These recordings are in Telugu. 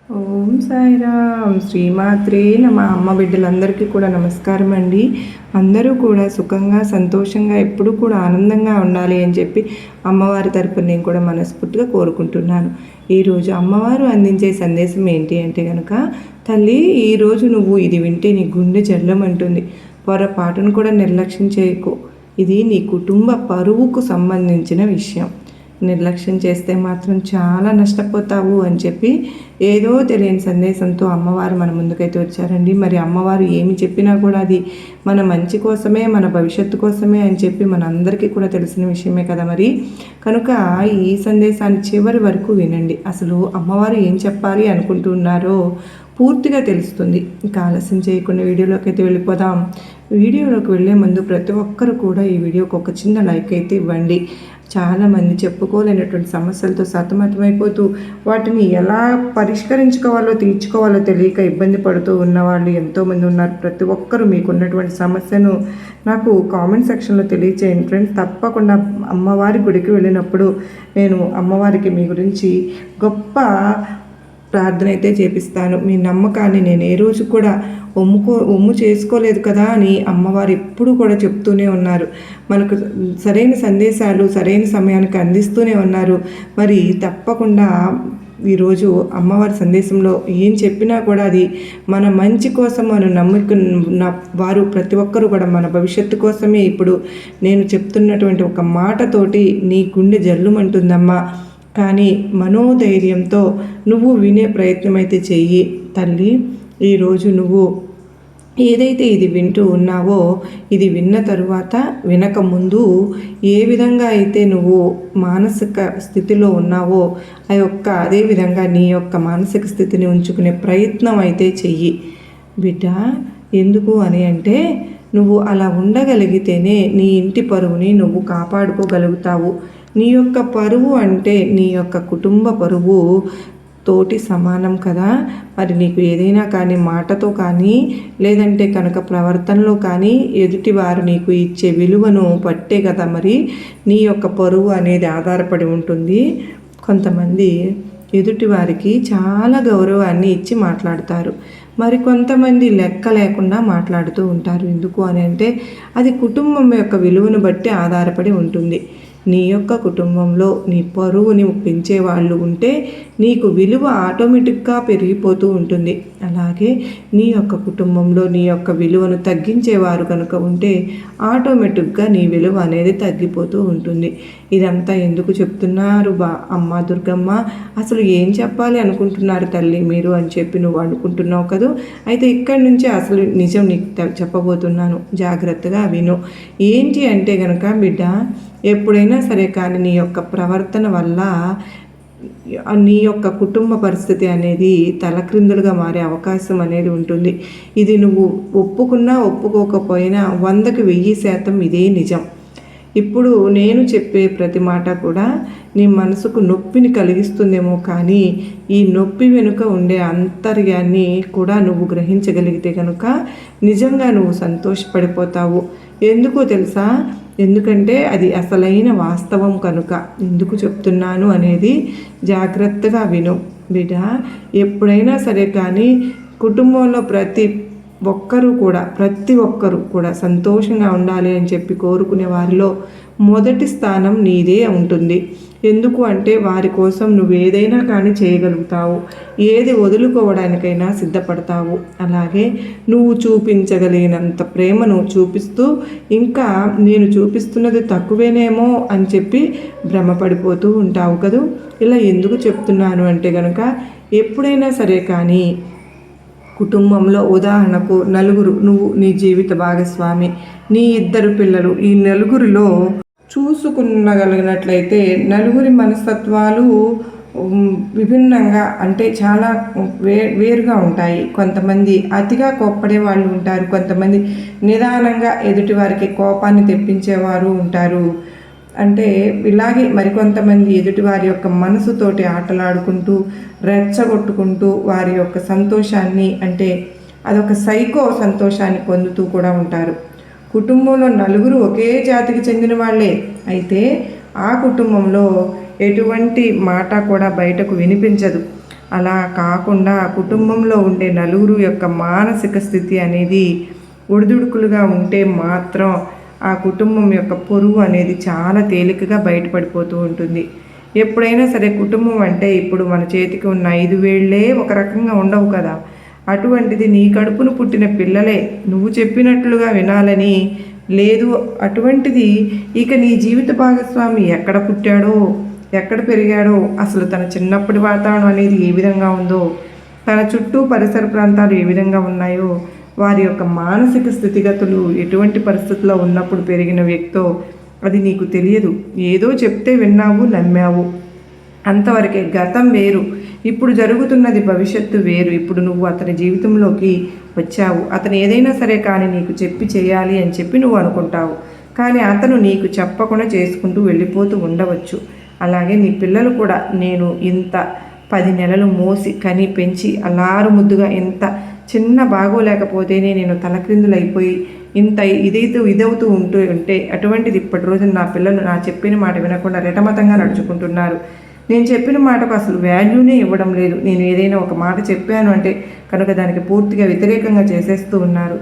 ఓం సాయిరామ్ శ్రీమాత్రే మా అమ్మ బిడ్డలందరికీ కూడా నమస్కారం అండి. అందరూ కూడా సుఖంగా సంతోషంగా ఎప్పుడూ కూడా ఆనందంగా ఉండాలి అని చెప్పి అమ్మవారి తరపున నేను కూడా మనస్ఫూర్తిగా కోరుకుంటున్నాను. ఈరోజు అమ్మవారు అందించే సందేశం ఏంటి అంటే కనుక, తల్లి ఈరోజు నువ్వు ఇది వింటే నీ గుండె జల్లమంటుంది. పొరపాటును కూడా నిర్లక్ష్యం చేయకు. ఇది నీ కుటుంబ పరువుకు సంబంధించిన విషయం. నిర్లక్ష్యం చేస్తే మాత్రం చాలా నష్టపోతావు అని చెప్పి ఏదో తెలియని సందేశంతో అమ్మవారు మన ముందుకైతే వచ్చారండి. మరి అమ్మవారు ఏమి చెప్పినా కూడా అది మన మంచి కోసమే, మన భవిష్యత్తు కోసమే అని చెప్పి మనందరికీ కూడా తెలిసిన విషయమే కదా. మరి కనుక ఈ సందేశాన్ని చివరి వరకు వినండి. అసలు అమ్మవారు ఏం చెప్పాలి అనుకుంటున్నారో పూర్తిగా తెలుస్తుంది. ఇంకా ఆలస్యం చేయకుండా వీడియోలోకి అయితే వెళ్ళిపోదాం. వీడియోలోకి వెళ్ళే ముందు ప్రతి ఒక్కరు కూడా ఈ వీడియోకి ఒక చిన్న లైక్ అయితే ఇవ్వండి. చాలామంది చెప్పుకోలేనటువంటి సమస్యలతో సతమతమైపోతూ వాటిని ఎలా పరిష్కరించుకోవాలో తీర్చుకోవాలో తెలియక ఇబ్బంది పడుతూ ఉన్నవాళ్ళు ఎంతోమంది ఉన్నారు. ప్రతి ఒక్కరూ మీకున్నటువంటి సమస్యను నాకు కామెంట్ సెక్షన్లో తెలియచేయండి ఫ్రెండ్స్. తప్పకుండా అమ్మవారి గుడికి వెళ్ళినప్పుడు నేను అమ్మవారికి మీ గురించి గొప్ప ప్రార్థన అయితే చేపిస్తాను. మీ నమ్మకాన్ని నేను ఏ రోజు కూడా ఒమ్ము చేసుకోలేదు కదా అని అమ్మవారు ఎప్పుడూ కూడా చెప్తూనే ఉన్నారు. మనకు సరైన సందేశాలు సరైన సమయానికి అందిస్తూనే ఉన్నారు. మరి తప్పకుండా ఈరోజు అమ్మవారి సందేశంలో ఏం చెప్పినా కూడా అది మన మంచి కోసం మనం నమ్ముకున్న వారు ప్రతి ఒక్కరూ కూడా మన భవిష్యత్తు కోసమే. ఇప్పుడు నేను చెప్తున్నటువంటి ఒక మాటతోటి నీ గుండె జల్లుమంటుందమ్మా, కానీ మనోధైర్యంతో నువ్వు వినే ప్రయత్నం అయితే చెయ్యి తల్లి. ఈరోజు నువ్వు ఏదైతే ఇది వింటూ ఉన్నావో, ఇది విన్న తరువాత వినక ముందు ఏ విధంగా అయితే నువ్వు మానసిక స్థితిలో ఉన్నావో అదే విధంగా నీ యొక్క మానసిక స్థితిని ఉంచుకునే ప్రయత్నం అయితే చెయ్యి బిడ్డ. ఎందుకు అని అంటే, నువ్వు అలా ఉండగలిగితేనే నీ ఇంటి పరువుని నువ్వు కాపాడుకోగలుగుతావు. నీ యొక్క పరువు అంటే నీ యొక్క కుటుంబ పరువు తోటి సమానం కదా. మరి నీకు ఏదైనా కానీ మాటతో కానీ లేదంటే కనుక ప్రవర్తనలో కానీ ఎదుటివారు నీకు ఇచ్చే విలువను పట్టే కదా మరి నీ యొక్క పరువు అనేది ఆధారపడి ఉంటుంది. కొంతమంది ఎదుటివారికి చాలా గౌరవాన్ని ఇచ్చి మాట్లాడతారు, మరి కొంతమంది లెక్క లేకుండా మాట్లాడుతూ ఉంటారు. ఎందుకు అని అంటే అది కుటుంబం యొక్క విలువను బట్టి ఆధారపడి ఉంటుంది. నీ యొక్క కుటుంబంలో నీ పరువుని పెంచే వాళ్ళు ఉంటే నీకు విలువ ఆటోమేటిక్గా పెరిగిపోతూ ఉంటుంది. అలాగే నీ యొక్క కుటుంబంలో నీ యొక్క విలువను తగ్గించేవారు కనుక ఉంటే ఆటోమేటిక్గా నీ విలువ అనేది తగ్గిపోతూ ఉంటుంది. ఇదంతా ఎందుకు చెప్తున్నారు అమ్మ దుర్గమ్మ, అసలు ఏం చెప్పాలి అనుకుంటున్నారు తల్లి మీరు అని చెప్పి నువ్వు అనుకుంటున్నావు కదా. అయితే ఇక్కడి నుంచే అసలు నిజం నీకు చెప్పబోతున్నాను, జాగ్రత్తగా విను. ఏంటి అంటే కనుక బిడ్డ, ఎప్పుడైనా సరే కానీ నీ యొక్క ప్రవర్తన వల్ల నీ యొక్క కుటుంబ పరిస్థితి అనేది తలక్రిందులుగా మారే అవకాశం అనేది ఉంటుంది. ఇది నువ్వు ఒప్పుకున్నా ఒప్పుకోకపోయినా 100కి 1000% ఇదే నిజం. ఇప్పుడు నేను చెప్పే ప్రతి మాట కూడా నీ మనసుకు నొప్పిని కలిగిస్తుందేమో, కానీ ఈ నొప్పి వెనుక ఉండే అంతర్యాన్ని కూడా నువ్వు గ్రహించగలిగితే కనుక నిజంగా నువ్వు సంతోషపడిపోతావు. ఎందుకో తెలుసా? ఎందుకంటే అది అసలైన వాస్తవం కనుక. ఎందుకు చెప్తున్నాను అనేది జాగ్రత్తగా విను బిడ్డ. ఎప్పుడైనా సరే కానీ కుటుంబంలో ప్రతి ఒక్కరూ కూడా సంతోషంగా ఉండాలి అని చెప్పి కోరుకునే వారిలో మొదటి స్థానం నీదే ఉంటుంది. ఎందుకు అంటే వారి కోసం నువ్వు ఏదైనా కానీ చేయగలుగుతావు, ఏది వదులుకోవడానికైనా సిద్ధపడతావు. అలాగే నువ్వు చూపించగలిగినంత ప్రేమను చూపిస్తూ ఇంకా నేను చూపిస్తున్నది తక్కువేనేమో అని చెప్పి భ్రమపడిపోతూ ఉంటావు కదూ. ఇలా ఎందుకు చెప్తున్నాను అంటే కనుక, ఎప్పుడైనా సరే కానీ కుటుంబంలో ఉదాహరణకు నలుగురు, నువ్వు నీ జీవిత భాగస్వామి, నీ 2 పిల్లలు, ఈ నలుగురిలో చూసుకునగలిగినట్లయితే నలుగురి మనస్తత్వాలు విభిన్నంగా అంటే చాలా వేరుగా ఉంటాయి. కొంతమంది అతిగా కోప్పడే వాళ్ళు ఉంటారు, కొంతమంది నిదానంగా ఎదుటి వారికి కోపాన్ని తెప్పించేవారు ఉంటారు. అంటే ఇలాగే మరికొంతమంది ఎదుటివారి యొక్క మనసుతోటి ఆటలాడుకుంటూ రెచ్చగొట్టుకుంటూ వారి యొక్క సంతోషాన్ని, అంటే అదొక సైకో సంతోషాన్ని పొందుతూ కూడా ఉంటారు. కుటుంబంలో నలుగురు ఒకే జాతికి చెందిన వాళ్ళే అయితే ఆ కుటుంబంలో ఎటువంటి మాట కూడా బయటకు వినిపించదు. అలా కాకుండా కుటుంబంలో ఉండే నలుగురు యొక్క మానసిక స్థితి అనేది ఒడిదుడుకులుగా ఉంటే మాత్రం ఆ కుటుంబం యొక్క పొరుగు అనేది చాలా తేలికగా బయటపడిపోతూ ఉంటుంది. ఎప్పుడైనా సరే కుటుంబం అంటే ఇప్పుడు మన చేతికి ఉన్న 5 వేళ్ళే ఒక రకంగా ఉండవు కదా. అటువంటిది నీ కడుపును పుట్టిన పిల్లలే నువ్వు చెప్పినట్లుగా వినాలని లేదు. అటువంటిది ఇక నీ జీవిత భాగస్వామి ఎక్కడ పుట్టాడో, ఎక్కడ పెరిగాడో, అసలు తన చిన్నప్పటి వాతావరణం అనేది ఏ విధంగా ఉందో, తన చుట్టూ పరిసర ప్రాంతాలు ఏ విధంగా ఉన్నాయో, వారి యొక్క మానసిక స్థితిగతులు ఎటువంటి పరిస్థితుల్లో ఉన్నప్పుడు పెరిగిన వ్యక్తో అది నీకు తెలియదు. ఏదో చెప్తే విన్నావు, నమ్మావు, అంతవరకే. గతం వేరు, ఇప్పుడు జరుగుతున్నది భవిష్యత్తు వేరు. ఇప్పుడు నువ్వు అతని జీవితంలోకి వచ్చావు. అతను ఏదైనా సరే కానీ నీకు చెప్పి చేయాలి అని చెప్పి నువ్వు అనుకుంటావు. కానీ అతను నీకు చెప్పకుండా చేసుకుంటూ వెళ్ళిపోతూ ఉండవచ్చు. అలాగే నీ పిల్లలు కూడా నేను ఇంత 10 నెలలు మోసి కని పెంచి అల్లారు ముద్దుగా ఇంత చిన్న బాగోలేకపోతేనే నేను తలక్రిందులైపోయి ఇంత ఇదవుతూ ఉంటే అటువంటిది ఇప్పటి రోజున నా పిల్లలు నా చెప్పిన మాట వినకుండా రెటమతంగా నడుచుకుంటున్నారు. నేను చెప్పిన మాటకు అసలు వాల్యూనే ఇవ్వడం లేదు. నేను ఏదైనా ఒక మాట చెప్పాను అంటే కనుక దానికి పూర్తిగా వ్యతిరేకంగా చేసేస్తూ ఉన్నారు.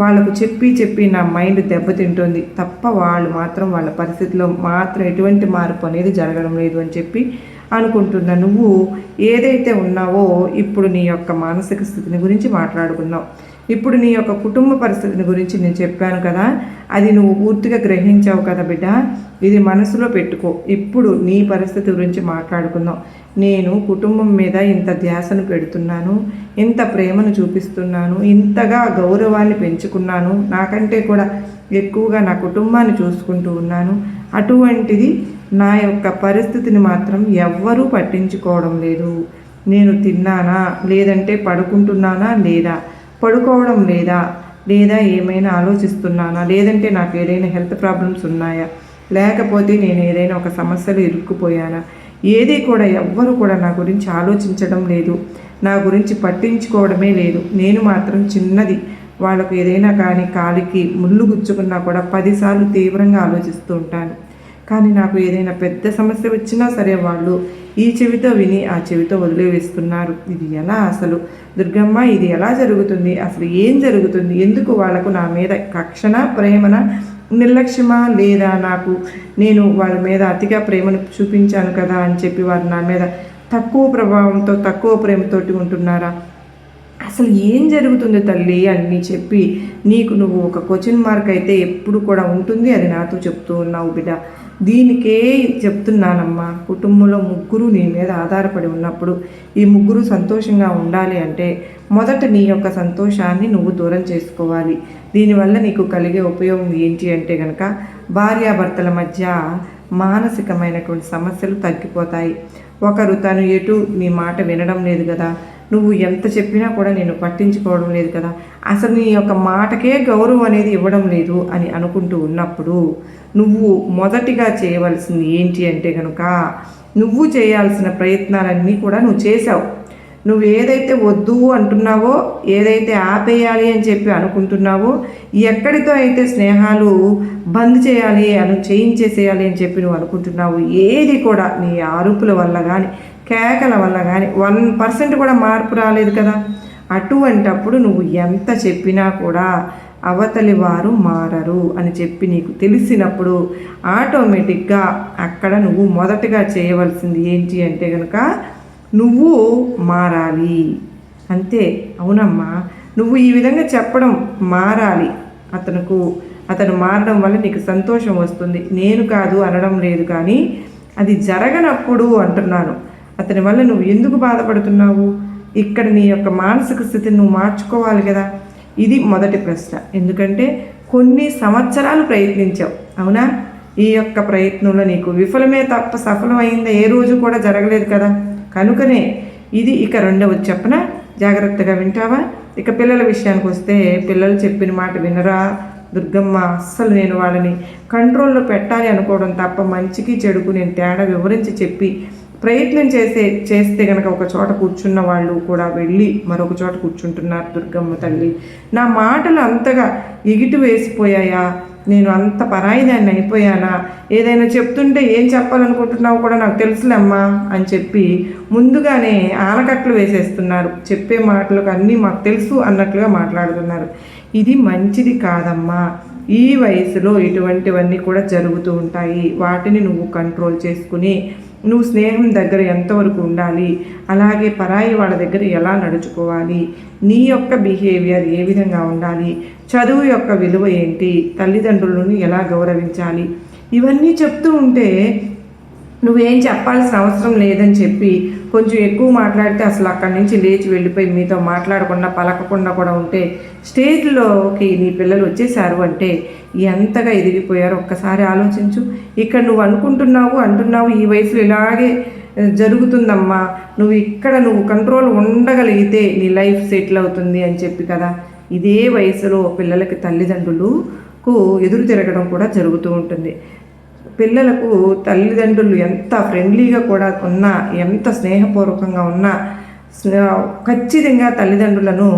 వాళ్ళకు చెప్పి నా మైండ్ దెబ్బతింటుంది తప్ప వాళ్ళు మాత్రం వాళ్ళ పరిస్థితిలో మాత్రం ఎటువంటి మార్పు అనేది జరగడం లేదు అని చెప్పి అనుకుంటున్నా. నువ్వు ఏదైతే ఉన్నావో ఇప్పుడు నీ యొక్క మానసిక స్థితిని గురించి మాట్లాడుకుందాం. ఇప్పుడు నీ యొక్క కుటుంబ పరిస్థితిని గురించి నేను చెప్పాను కదా, అది నువ్వు పూర్తిగా గ్రహించావు కదా బిడ్డ. ఇది మనసులో పెట్టుకో. ఇప్పుడు నీ పరిస్థితి గురించి మాట్లాడుకుందాం. నేను కుటుంబం మీద ఇంత ధ్యాసను పెడుతున్నాను, ఇంత ప్రేమను చూపిస్తున్నాను, ఇంతగా గౌరవాన్ని పెంచుకున్నాను, నాకంటే కూడా ఎక్కువగా నా కుటుంబాన్ని చూసుకుంటూ ఉన్నాను. అటువంటిది నా యొక్క పరిస్థితిని మాత్రం ఎవ్వరూ పట్టించుకోవడం లేదు. నేను తిన్నానా, లేదంటే పడుకుంటున్నానా లేదా, పడుకోవడం లేదా ఏమైనా ఆలోచిస్తున్నానా, లేదంటే నాకు ఏదైనా హెల్త్ ప్రాబ్లమ్స్ ఉన్నాయా, లేకపోతే నేను ఏదైనా ఒక సమస్యలో ఇరుక్కుపోయానా, ఏది కూడా ఎవ్వరు కూడా నా గురించి ఆలోచించడం లేదు, నా గురించి పట్టించుకోవడమే లేదు. నేను మాత్రం చిన్నది వాళ్ళకు ఏదైనా కానీ కాలికి ముళ్ళు గుచ్చుకున్నా కూడా 10 సార్లు తీవ్రంగా ఆలోచిస్తూ ఉంటాను. కానీ నాకు ఏదైనా పెద్ద సమస్య వచ్చినా సరే వాళ్ళు ఈ చెవితో విని ఆ చెవితో వదిలివేస్తున్నారు. ఇది ఎలా అసలు దుర్గమ్మ, ఇది ఎలా జరుగుతుంది, అసలు ఏం జరుగుతుంది, ఎందుకు వాళ్ళకు నా మీద కక్షణ, ప్రేమన, నిర్లక్ష్యమా, లేదా నేను వాళ్ళ మీద అతిగా ప్రేమను చూపించాను కదా అని చెప్పి వారు నా మీద తక్కువ ప్రభావంతో తక్కువ ప్రేమతోటి ఉంటున్నారా, అసలు ఏం జరుగుతుంది తల్లి అని చెప్పి నువ్వు ఒక క్వశ్చన్ మార్క్ అయితే ఎప్పుడు కూడా ఉంటుంది. అది నాతో చెప్తూ ఉన్నావు బిడ్డ. దీనికే చెప్తున్నానమ్మా, కుటుంబంలో ముగ్గురు నీ మీద ఆధారపడి ఉన్నప్పుడు ఈ ముగ్గురు సంతోషంగా ఉండాలి అంటే మొదట నీ యొక్క సంతోషాన్ని నువ్వు దూరం చేసుకోవాలి. దీనివల్ల నీకు కలిగే ఉపయోగం ఏంటి అంటే కనుక భార్యాభర్తల మధ్య మానసికమైనటువంటి సమస్యలు తగ్గిపోతాయి. ఒకరు తను ఎటు నీ మాట వినడం లేదు కదా, నువ్వు ఎంత చెప్పినా కూడా నేను పట్టించుకోవడం లేదు కదా, అసలు నీ యొక్క మాటకే గౌరవం అనేది ఇవ్వడం లేదు అని అనుకుంటూ ఉన్నప్పుడు నువ్వు మొదటిగా చేయవలసింది ఏంటి అంటే కనుక నువ్వు చేయాల్సిన ప్రయత్నాలన్నీ కూడా నువ్వు చేసావు. నువ్వు ఏదైతే వద్దు అంటున్నావో, ఏదైతే ఆపేయాలి అని చెప్పి అనుకుంటున్నావో, ఎక్కడితో అయితే స్నేహాలు బంద్ చేయాలి చేయించేసేయాలి అని చెప్పి నువ్వు అనుకుంటున్నావు, ఏది కూడా నీ అరుపుల వల్ల కానీ కేకల వల్ల కానీ 1% కూడా మార్పు రాలేదు కదా. అటువంటప్పుడు నువ్వు ఎంత చెప్పినా కూడా అవతలి వారు మారరు అని చెప్పి నీకు తెలిసినప్పుడు ఆటోమేటిక్గా అక్కడ నువ్వు మొదటగా చేయవలసింది ఏంటి అంటే కనుక నువ్వు మారాలి. అంతే. అవునమ్మా, నువ్వు ఈ విధంగా చెప్పడం మారాలి. అతను మారడం వల్ల నీకు సంతోషం వస్తుంది. నేను కాదు అనడం లేదు, కానీ అది జరగనప్పుడు అంటున్నాను. అతని వల్ల నువ్వు ఎందుకు బాధపడుతున్నావు? ఇక్కడ నీ యొక్క మానసిక స్థితిని నువ్వు మార్చుకోవాలి కదా. ఇది మొదటి ప్రశ్న. ఎందుకంటే కొన్ని సంవత్సరాలు ప్రయత్నించావు, అవునా? ఈ యొక్క ప్రయత్నంలో నీకు విఫలమే తప్ప సఫలమైందా ఏ రోజు కూడా జరగలేదు కదా. కనుకనే ఇది ఇక రెండవది చెప్పన, జాగ్రత్తగా వింటావా? ఇక పిల్లల విషయానికి వస్తే, పిల్లలు చెప్పిన మాట వినరా దుర్గమ్మ. అస్సలు నేను వాళ్ళని కంట్రోల్లో పెట్టాలి అనుకోవడం తప్ప మంచికి చెడుకు నేను తేడా వివరించి చెప్పి ప్రయత్నం చేస్తే కనుక ఒక చోట కూర్చున్న వాళ్ళు కూడా వెళ్ళి మరొక చోట కూర్చుంటున్నారు. దుర్గమ్మ తల్లి, నా మాటలు అంతగా ఎగిటి వేసిపోయాయా? నేను అంత పరాయిదాన్ని అయిపోయానా? ఏదైనా చెప్తుంటే ఏం చెప్పాలనుకుంటున్నావు కూడా నాకు తెలుసులేమ్మా అని చెప్పి ముందుగానే ఆనకట్లు వేసేస్తున్నారు. చెప్పే మాటలకు అన్నీ మాకు తెలుసు అన్నట్లుగా మాట్లాడుతున్నారు. ఇది మంచిది కాదమ్మా. ఈ వయసులో ఇటువంటివన్నీ కూడా జరుగుతూ ఉంటాయి. వాటిని నువ్వు కంట్రోల్ చేసుకుని నువ్వు స్నేహం దగ్గర ఎంతవరకు ఉండాలి, అలాగే పరాయి వాళ్ళ దగ్గర ఎలా నడుచుకోవాలి, నీ యొక్క బిహేవియర్ ఏ విధంగా ఉండాలి, చదువు యొక్క విలువ ఏంటి, తల్లిదండ్రులను ఎలా గౌరవించాలి, ఇవన్నీ చెప్తూ ఉంటే నువ్వేం చెప్పాల్సిన అవసరం లేదని చెప్పి కొంచెం ఎక్కువ మాట్లాడితే అసలు అక్కడి నుంచి లేచి వెళ్ళిపోయి మీతో మాట్లాడకుండా పలకకుండా కూడా ఉంటే స్టేజ్లోకి నీ పిల్లలు వచ్చేసారు అంటే ఎంతగా ఎదిగిపోయారో ఒక్కసారి ఆలోచించు. ఇక్కడ నువ్వు అంటున్నావు ఈ వయసులో ఇలాగే జరుగుతుందమ్మా, నువ్వు కంట్రోల్ ఉండగలిగితే నీ లైఫ్ సెటిల్ అవుతుంది అని చెప్పి కదా. ఇదే వయసులో పిల్లలకి తల్లిదండ్రులకు ఎదురు తిరగడం కూడా జరుగుతూ ఉంటుంది. పిల్లలకు తల్లిదండ్రులు ఎంత ఫ్రెండ్లీగా కూడా ఉన్నా, ఎంత స్నేహపూర్వకంగా ఉన్నా ఖచ్చితంగా తల్లిదండ్రులను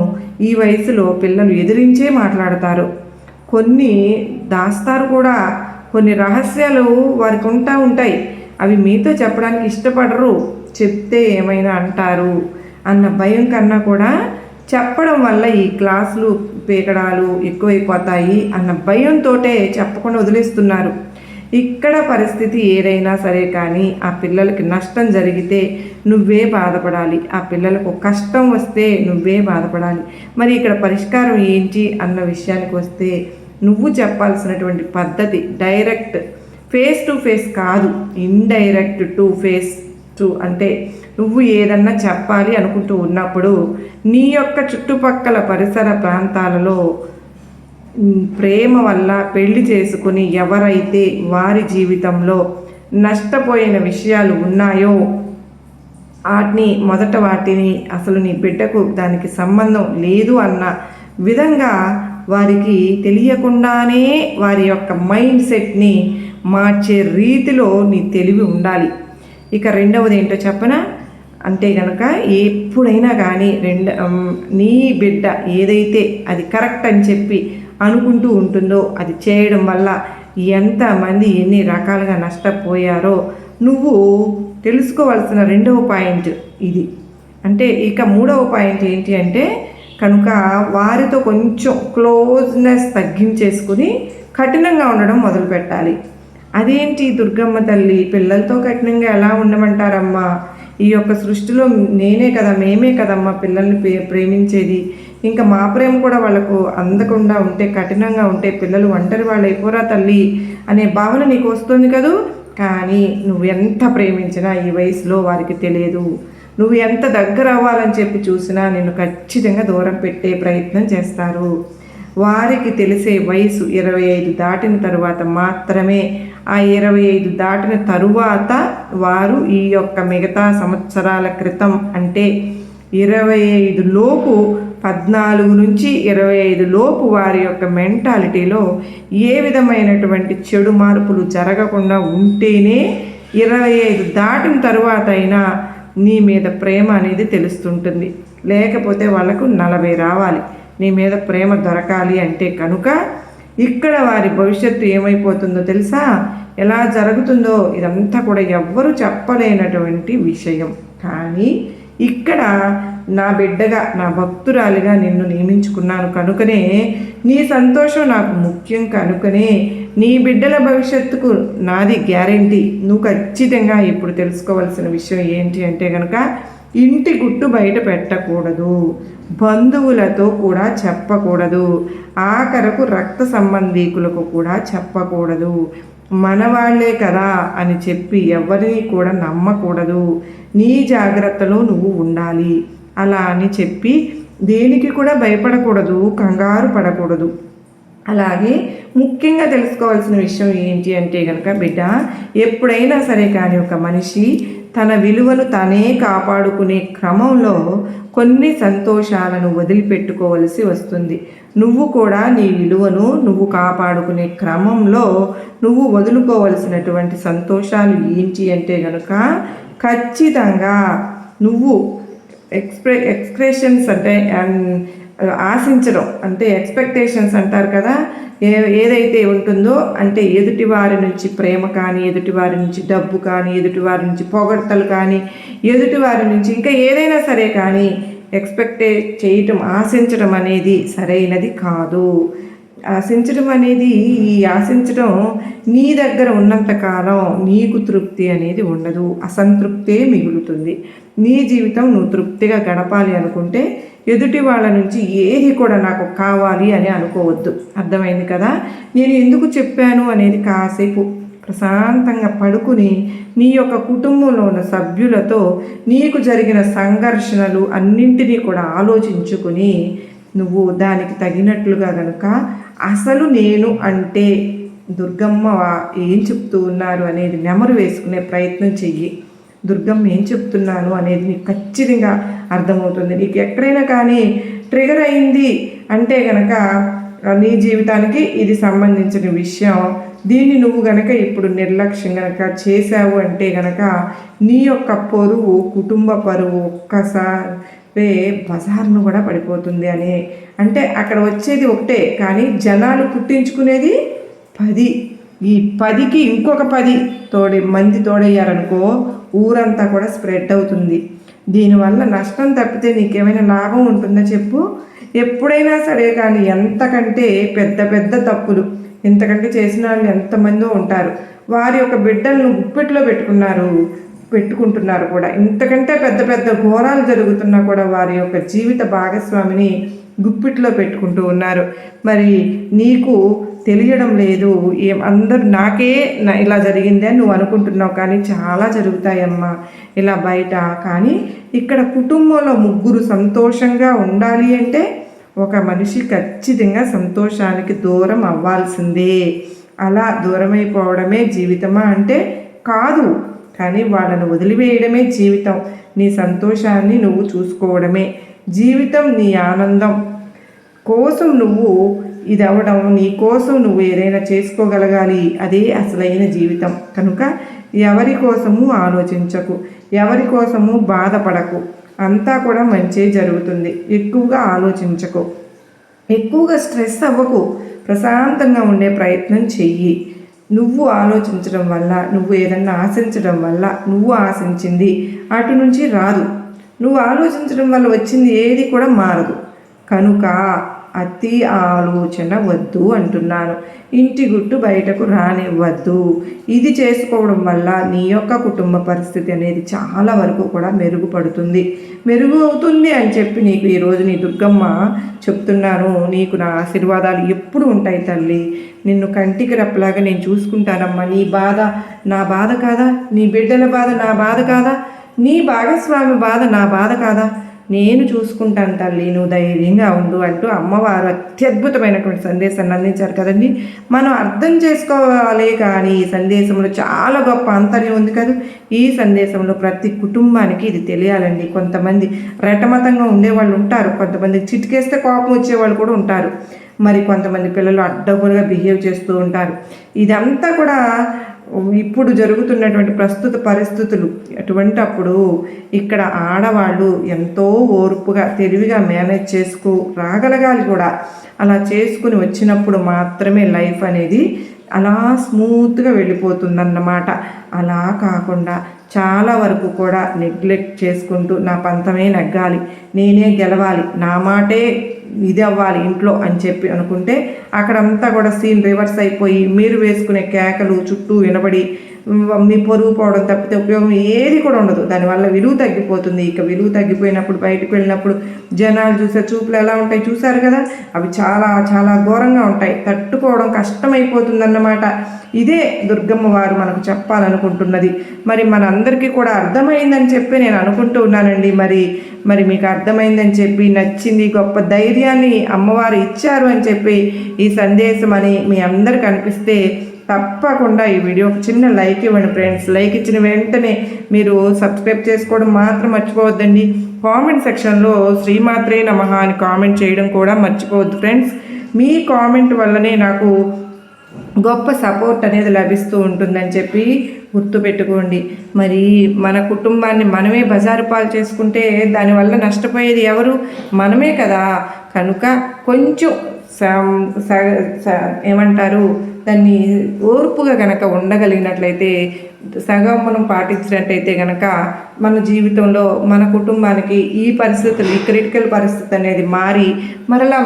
ఈ వయసులో పిల్లలు ఎదిరించే మాట్లాడతారు. కొన్ని దాస్తారు కూడా, కొన్ని రహస్యాలు వారికి ఉంటాయి. అవి మీతో చెప్పడానికి ఇష్టపడరు. చెప్తే ఏమైనా అంటారు అన్న భయం కన్నా కూడా చెప్పడం వల్ల ఈ క్లాసులు పీకడాలు ఎక్కువైపోతాయి అన్న భయంతో చెప్పకుండా వదిలేస్తున్నారు. ఇక్కడ పరిస్థితి ఏదైనా సరే కానీ ఆ పిల్లలకి నష్టం జరిగితే నువ్వే బాధపడాలి, ఆ పిల్లలకు కష్టం వస్తే నువ్వే బాధపడాలి. మరి ఇక్కడ పరిష్కారం ఏంటి అన్న విషయానికి వస్తే నువ్వు చెప్పాల్సినటువంటి పద్ధతి డైరెక్ట్ ఫేస్ టు ఫేస్ కాదు, ఇండైరెక్ట్ టు ఫేస్ టు. అంటే నువ్వు ఏదన్నా చెప్పాలి అనుకుంటూ ఉన్నప్పుడు నీ యొక్క చుట్టుపక్కల పరిసర ప్రాంతాలలో ప్రేమ వల్ల పెళ్లి చేసుకుని ఎవరైతే వారి జీవితంలో నష్టపోయిన విషయాలు ఉన్నాయో వాటిని అసలు నీ బిడ్డకు దానికి సంబంధం లేదు అన్న విధంగా వారికి తెలియకుండానే వారి యొక్క మైండ్ సెట్ని మార్చే రీతిలో నీ తెలివి ఉండాలి. ఇక రెండవది ఏంటో చెప్పనా అంటే కనుక ఎప్పుడైనా కానీ నీ బిడ్డ ఏదైతే అది కరెక్ట్ అని చెప్పి అనుకుంటూ ఉంటుందో అది చేయడం వల్ల ఎంతమంది ఎన్ని రకాలుగా నష్టపోయారో నువ్వు తెలుసుకోవాల్సిన రెండవ పాయింట్ ఇది. అంటే ఇక మూడవ పాయింట్ ఏంటి అంటే కనుక వారితో కొంచెం క్లోజ్నెస్ తగ్గించేసుకుని కఠినంగా ఉండడం మొదలు పెట్టాలి. అదేంటి దుర్గమ్మ తల్లి, పిల్లలతో కఠినంగా ఎలా ఉండమంటారమ్మా? ఈ యొక్క సృష్టిలో మేమే కదమ్మా పిల్లల్ని ప్రేమించేది. ఇంకా మా ప్రేమ కూడా వాళ్ళకు అందకుండా ఉంటే, కఠినంగా ఉంటే పిల్లలు ఒంటరి వాళ్ళు అయిపోరా తల్లి అనే భావన నీకు వస్తుంది కదూ. కానీ నువ్వు ఎంత ప్రేమించినా ఈ వయసులో వారికి తెలియదు. నువ్వు ఎంత దగ్గర అవ్వాలని చెప్పి చూసినా నిన్ను ఖచ్చితంగా దూరం పెట్టే ప్రయత్నం చేస్తారు. వారికి తెలిసే వయసు 25 దాటిన తరువాత మాత్రమే. ఆ 25 దాటిన తరువాత వారు ఈ యొక్క మిగతా సంవత్సరాల క్రితం అంటే 25 లోపు 14 నుంచి 25 లోపు వారి యొక్క మెంటాలిటీలో ఏ విధమైనటువంటి చెడు మార్పులు జరగకుండా ఉంటేనే 25 దాటిన తరువాత అయినా నీ మీద ప్రేమ అనేది తెలుస్తుంటుంది. లేకపోతే వాళ్ళకు 40 రావాలి నీ మీద ప్రేమ దొరకాలి అంటే కనుక ఇక్కడ వారి భవిష్యత్తు ఏమైపోతుందో తెలుసా? ఎలా జరుగుతుందో ఇదంతా కూడా ఎవ్వరూ చెప్పలేనటువంటి విషయం. కానీ ఇక్కడ నా బిడ్డగా, నా భక్తురాలిగా నిన్ను నియమించుకున్నాను కనుకనే, నీ సంతోషం నాకు ముఖ్యం కనుకనే నీ బిడ్డల భవిష్యత్తుకు నాది గ్యారెంటీ. నువ్వు ఖచ్చితంగా ఇప్పుడు తెలుసుకోవాల్సిన విషయం ఏంటి అంటే కనుక ఇంటి గుట్టు బయట పెట్టకూడదు, బంధువులతో కూడా చెప్పకూడదు, ఆఖరకు రక్త సంబంధీకులకు కూడా చెప్పకూడదు. మనవాళ్లే కదా అని చెప్పి ఎవరిని కూడా నమ్మకూడదు. నీ జాగ్రత్తలో నువ్వు ఉండాలి. అలా అని చెప్పి దేనికి కూడా భయపడకూడదు, కంగారు పడకూడదు. అలాగే ముఖ్యంగా తెలుసుకోవాల్సిన విషయం ఏంటి అంటే కనుక బిడ్డ, ఎప్పుడైనా సరే కానీ ఒక మనిషి తన విలువను తానే కాపాడుకునే క్రమంలో కొన్ని సంతోషాలను వదిలిపెట్టుకోవలసి వస్తుంది. నువ్వు కూడా నీ విలువను నువ్వు కాపాడుకునే క్రమంలో నువ్వు వదులుకోవలసినటువంటి సంతోషాలు ఏంటి అంటే కనుక ఖచ్చితంగా నువ్వు ఎక్స్ప్రెషన్స్ అంటే ఆశించడం అంటే ఎక్స్పెక్టేషన్స్ అంటారు కదా, ఏదైతే ఉంటుందో అంటే ఎదుటి వారి నుంచి ప్రేమ కానీ, ఎదుటి వారి నుంచి డబ్బు కానీ, ఎదుటి వారి నుంచి పొగడ్తలు కానీ, ఎదుటి వారి నుంచి ఇంకా ఏదైనా సరే కానీ చేయటం ఆశించడం అనేది సరైనది కాదు. ఆశించడం అనేది ఆశించడం నీ దగ్గర ఉన్నంతకాలం నీకు తృప్తి అనేది ఉండదు, అసంతృప్తే మిగులుతుంది. నీ జీవితం నువ్వు తృప్తిగా గడపాలి అనుకుంటే ఎదుటి వాళ్ళ నుంచి ఏది కూడా నాకు కావాలి అని అనుకోవద్దు. అర్థమైంది కదా? నేను ఎందుకు చెప్పాను అనేది కాసేపు ప్రశాంతంగా పడుకుని నీ యొక్క కుటుంబంలో ఉన్న సభ్యులతో నీకు జరిగిన సంఘర్షణలు అన్నింటినీ కూడా ఆలోచించుకుని నువ్వు దానికి తగినట్లుగా కనుక అసలు నేను అంటే దుర్గమ్మ ఏం చెప్తూ ఉన్నారు అనేది నెమరు వేసుకునే ప్రయత్నం చెయ్యి. దుర్గమ్మ ఏం చెప్తున్నాను అనేది నీకు ఖచ్చితంగా అర్థమవుతుంది. నీకు ఎక్కడైనా కానీ ట్రిగర్ అయింది అంటే కనుక నీ జీవితానికి ఇది సంబంధించిన విషయం, దీన్ని నువ్వు గనక ఇప్పుడు నిర్లక్ష్యం గనక చేశావు అంటే గనక నీ యొక్క పరువు, కుటుంబ పరువు ఒక్కసారి బజార్ను కూడా పడిపోతుంది అని. అంటే అక్కడ వచ్చేది ఒకటే కానీ జనాలు పుట్టించుకునేది 10. ఈ 10కి ఇంకొక 10 మంది తోడయ్యారనుకో ఊరంతా కూడా స్ప్రెడ్ అవుతుంది. దీనివల్ల నష్టం తప్పితే నీకేమైనా లాభం ఉంటుందో చెప్పు? ఎప్పుడైనా సరే కానీ ఎంతకంటే పెద్ద పెద్ద తప్పులు ఇంతకంటే చేసిన వాళ్ళు ఎంతమందో ఉంటారు. వారి యొక్క బిడ్డలను గుప్పెట్లో పెట్టుకుంటున్నారు కూడా. ఇంతకంటే పెద్ద పెద్ద ఘోరాలు జరుగుతున్నా కూడా వారి యొక్క జీవిత భాగస్వామిని గుప్పిట్లో పెట్టుకుంటూ ఉన్నారు. మరి నీకు తెలియడం లేదు. అందరూ నాకే ఇలా జరిగింది అని నువ్వు అనుకుంటున్నావు కానీ చాలా జరుగుతాయమ్మా ఇలా బయట. కానీ ఇక్కడ కుటుంబంలో ముగ్గురు సంతోషంగా ఉండాలి అంటే ఒక మనిషి ఖచ్చితంగా సంతోషానికి దూరం అవ్వాల్సిందే. అలా దూరమైపోవడమే జీవితమా అంటే కాదు, కానీ వాళ్ళను వదిలివేయడమే జీవితం. నీ సంతోషాన్ని నువ్వు చూసుకోవడమే జీవితం. నీ ఆనందం కోసం నువ్వు ఇది అవ్వడం, నీ కోసం నువ్వు ఏదైనా చేసుకోగలగాలి, అదే అసలైన జీవితం. కనుక ఎవరి కోసము ఆలోచించకు, ఎవరి కోసము బాధపడకు, అంతా కూడా మంచి జరుగుతుంది. ఎక్కువగా ఆలోచించకు, ఎక్కువగా స్ట్రెస్ అవ్వకు, ప్రశాంతంగా ఉండే ప్రయత్నం చెయ్యి. నువ్వు ఆలోచించడం వల్ల, నువ్వు ఏదన్నా ఆశించడం వల్ల నువ్వు ఆశించింది అటు నుంచి రాదు. నువ్వు ఆలోచించడం వల్ల వచ్చింది ఏది కూడా మారదు. కనుక అతి ఆలోచన వద్దు అంటున్నాను. ఇంటి గుట్టు బయటకు రానివ్వద్దు. ఇది చేసుకోవడం వల్ల నీ యొక్క కుటుంబ పరిస్థితి అనేది చాలా వరకు కూడా మెరుగు అవుతుంది అని చెప్పి నీకు ఈరోజు నీ దుర్గమ్మ చెప్తున్నాను. నీకు నా ఆశీర్వాదాలు ఎప్పుడు ఉంటాయి తల్లి. నిన్ను కంటికి రెప్పలాగా నేను చూసుకుంటానమ్మా. నీ బాధ నా బాధ కాదా? నీ బిడ్డల బాధ నా బాధ కాదా? నీ భాగస్వామి బాధ నా బాధ కాదా? నేను చూసుకుంటాను తల్లి, నువ్వు ధైర్యంగా ఉండు అంటూ అమ్మవారు అత్యద్భుతమైనటువంటి సందేశాన్ని అందించారు కదండి. మనం అర్థం చేసుకోవాలి కానీ ఈ సందేశంలో చాలా గొప్ప అంతర్యం ఉంది కదా. ఈ సందేశంలో ప్రతి కుటుంబానికి ఇది తెలియాలండి. కొంతమంది రెటమతంగా ఉండేవాళ్ళు ఉంటారు, కొంతమంది చిటికేస్తే కోపం వచ్చేవాళ్ళు కూడా ఉంటారు, మరి కొంతమంది పిల్లలు అడ్డగోలుగా బిహేవ్ చేస్తూ ఉంటారు. ఇదంతా కూడా ఇప్పుడు జరుగుతున్నటువంటి ప్రస్తుత పరిస్థితులు. అప్పుడు ఇక్కడ ఆడవాళ్ళు ఎంతో ఓర్పుగా తెలివిగా మేనేజ్ రాగలగాలి కూడా. అలా చేసుకుని వచ్చినప్పుడు మాత్రమే లైఫ్ అనేది అలా స్మూత్గా వెళ్ళిపోతుందన్నమాట. అలా కాకుండా చాలా వరకు కూడా నెగ్లెక్ట్ చేసుకుంటూ నా పంతమే నెగ్గాలి, నేనే గెలవాలి, నా మాటే ఇది అవ్వాలి ఇంట్లో అని చెప్పి అనుకుంటే అక్కడంతా కూడా సీన్ రివర్స్ అయిపోయి మీరు వేసుకునే కేకలు చుట్టూ వినబడి మీ పొరుగు పోవడం తప్పితే ఉపయోగం ఏది కూడా ఉండదు. దానివల్ల విలువ తగ్గిపోతుంది. ఇక విలువ తగ్గిపోయినప్పుడు బయటకు వెళ్ళినప్పుడు జనాలు చూసే చూపులు ఎలా ఉంటాయి చూసారు కదా, అవి చాలా చాలా ఘోరంగా ఉంటాయి. తట్టుకోవడం కష్టమైపోతుందన్నమాట. ఇదే దుర్గమ్మ వారు మనకు చెప్పాలనుకుంటున్నది. మరి మనందరికీ కూడా అర్థమైందని చెప్పి నేను అనుకుంటూ ఉన్నానండి. మరి మీకు అర్థమైందని చెప్పి నచ్చింది, గొప్ప ధైర్యాన్ని అమ్మవారు ఇచ్చారు అని చెప్పి ఈ సందేశం అని మీ అందరికి అనిపిస్తే తప్పకుండా ఈ వీడియోకి చిన్న లైక్ ఇవ్వండి ఫ్రెండ్స్. లైక్ ఇచ్చిన వెంటనే మీరు సబ్స్క్రైబ్ చేసుకోవడం మాత్రం మర్చిపోవద్దండి. కామెంట్ సెక్షన్లో శ్రీమాత్రే నమః అని కామెంట్ చేయడం కూడా మర్చిపోవద్దు ఫ్రెండ్స్. మీ కామెంట్ వల్లనే నాకు గొప్ప సపోర్ట్ అనేది లభిస్తూ ఉంటుందని చెప్పి గుర్తుపెట్టుకోండి. మరి మన కుటుంబాన్ని మనమే బజారు పాలు చేసుకుంటే దానివల్ల నష్టపోయేది ఎవరు? మనమే కదా. కనుక కొంచెం ఏమంటారు దాన్ని ఓర్పుగా గనక ఉండగలిగినట్లయితే, సగం మనం పాటించినట్టయితే గనక మన జీవితంలో మన కుటుంబానికి ఈ పరిస్థితులు, ఈ క్రిటికల్ పరిస్థితి అనేది మరలా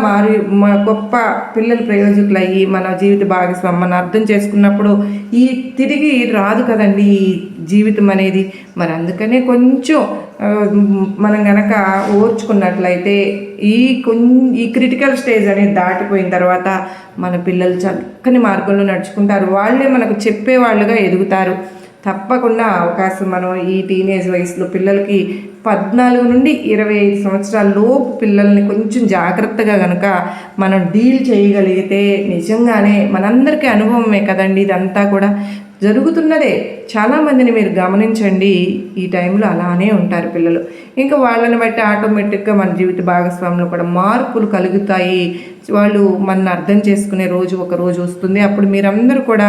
గొప్ప పిల్లలు ప్రయోజకులయ్యి మన జీవిత భాగస్వామి మనం అర్థం చేసుకున్నప్పుడు ఈ తిరిగి రాదు కదండి ఈ జీవితం అనేది. మరి అందుకనే కొంచెం మనం గనక ఓర్చుకున్నట్లయితే ఈ క్రిటికల్ స్టేజ్ అనేది దాటిపోయిన తర్వాత మన పిల్లలు చక్కని మార్గంలో నడుచుకుంటారు. వాళ్ళే మనకు చెప్పేవాళ్ళుగా ఎదుగుతారు. తప్పకుండా అవకాశం మనం ఈ టీనేజ్ వయసులో పిల్లలకి 14 నుండి 25 సంవత్సరాల లోపు పిల్లల్ని కొంచెం జాగ్రత్తగా కనుక మనం డీల్ చేయగలిగితే నిజంగానే మనందరికీ అనుభవమే కదండి ఇదంతా కూడా జరుగుతున్నదే. చాలామందిని మీరు గమనించండి, ఈ టైంలో అలానే ఉంటారు పిల్లలు. ఇంకా వాళ్ళని బట్టి ఆటోమేటిక్గా మన జీవిత భాగస్వామిలో కూడా మార్పులు కలుగుతాయి. వాళ్ళు మన అర్థం చేసుకునే రోజు ఒక రోజు వస్తుంది. అప్పుడు మీరందరూ కూడా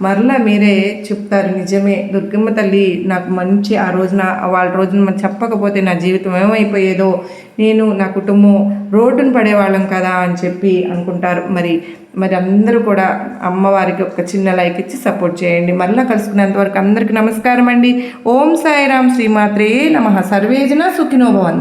మరలా మీరే చెప్తారు, నిజమే దుర్గమ్మ తల్లి నాకు మంచి ఆ రోజున వాళ్ళ రోజున మనం చెప్పకపోతే నా జీవితం ఏమైపోయేదో, నేను నా కుటుంబం రోడ్డున పడేవాళ్ళం కదా అని చెప్పి అనుకుంటారు. మరి అందరూ కూడా అమ్మవారికి ఒక చిన్న లైక్ ఇచ్చి సపోర్ట్ చేయండి. మళ్ళీ కలుసుకునేంతవరకు అందరికీ నమస్కారం అండి. ఓం సాయిరాం. శ్రీమాత్రే నమః. సర్వేజన సుఖినో భవంతు.